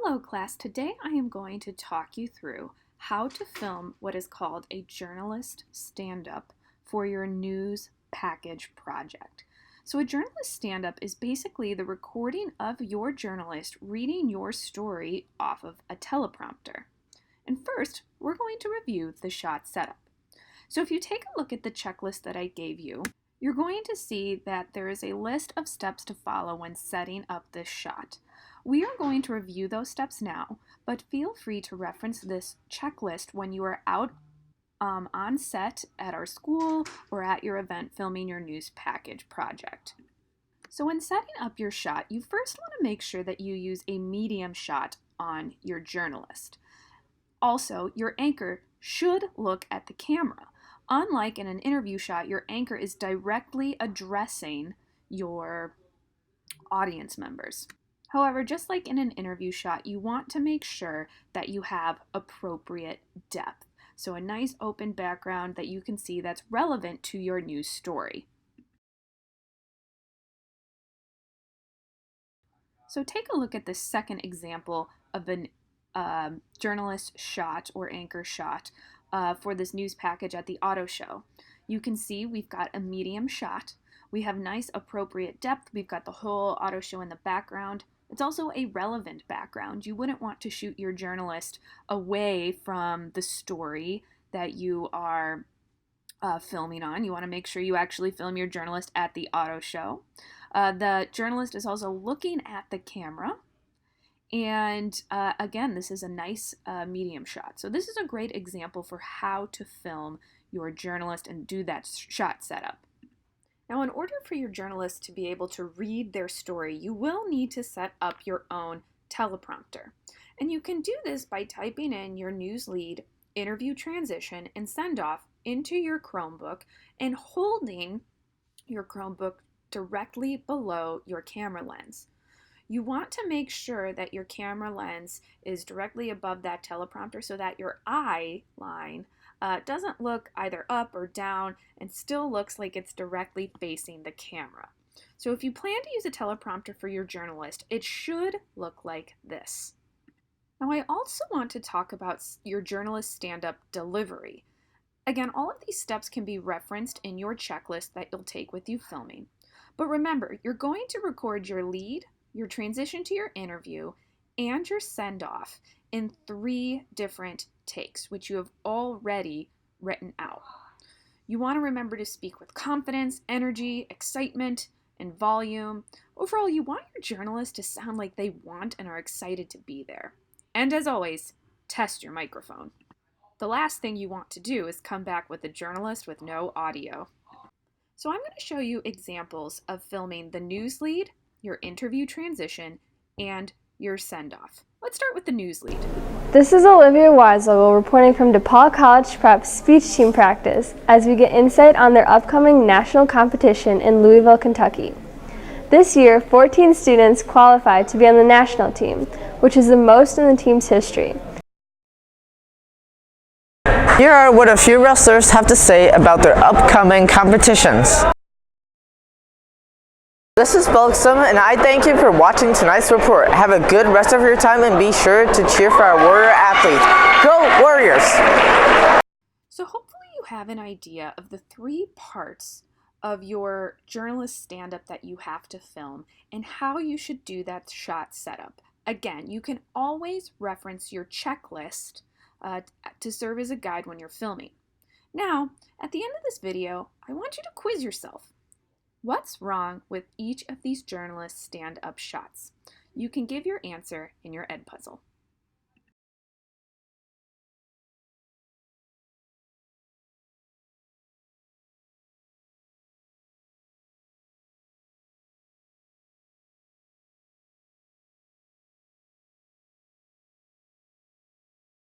Hello class, today I am going to talk you through how to film what is called a journalist stand-up for your news package project. So a journalist stand-up is basically the recording of your journalist reading your story off of a teleprompter. And first, we're going to review the shot setup. So if you take a look at the checklist that I gave you, you're going to see that there is a list of steps to follow when setting up this shot. We are going to review those steps now, but feel free to reference this checklist when you are out on set at our school or at your event filming your news package project. So when setting up your shot, you first want to make sure that you use a medium shot on your journalist. Also, your anchor should look at the camera. Unlike in an interview shot, your anchor is directly addressing your audience members. However, just like in an interview shot, you want to make sure that you have appropriate depth. So a nice open background that you can see that's relevant to your news story. So take a look at the second example of an journalist shot or anchor shot for this news package at the auto show. You can see we've got a medium shot. We have nice appropriate depth. We've got the whole auto show in the background. It's also a relevant background. You wouldn't want to shoot your journalist away from the story that you are filming on. You want to make sure you actually film your journalist at the auto show. The journalist is also looking at the camera. And again, this is a nice medium shot. So this is a great example for how to film your journalist and do that shot setup. Now, in order for your journalist to be able to read their story, you will need to set up your own teleprompter. And you can do this by typing in your news lead, interview transition, and send off into your Chromebook and holding your Chromebook directly below your camera lens. You want to make sure that your camera lens is directly above that teleprompter so that your eye line doesn't look either up or down and still looks like it's directly facing the camera. So if you plan to use a teleprompter for your journalist, it should look like this. Now I also want to talk about your journalist stand-up delivery. Again, all of these steps can be referenced in your checklist that you'll take with you filming. But remember, you're going to record your lead, your transition to your interview, and your send-off in 3 different takes, which you have already written out. You want to remember to speak with confidence, energy, excitement, and volume. Overall, you want your journalist to sound like they want and are excited to be there. And as always, test your microphone. The last thing you want to do is come back with a journalist with no audio. So I'm going to show you examples of filming the news lead, your interview transition, and your send-off. Let's start with the news lead. This is Olivia Weislow reporting from DePaul College Prep speech team practice as we get insight on their upcoming national competition in Louisville, Kentucky. This year, 14 students qualified to be on the national team, which is the most in the team's history. Here are what a few wrestlers have to say about their upcoming competitions. This is Belksum, and I thank you for watching tonight's report. Have a good rest of your time and be sure to cheer for our Warrior athletes. Go Warriors! So hopefully you have an idea of the 3 parts of your journalist stand-up that you have to film and how you should do that shot setup. Again, you can always reference your checklist to serve as a guide when you're filming. Now, at the end of this video, I want you to quiz yourself. What's wrong with each of these journalist stand-up shots? You can give your answer in your Edpuzzle.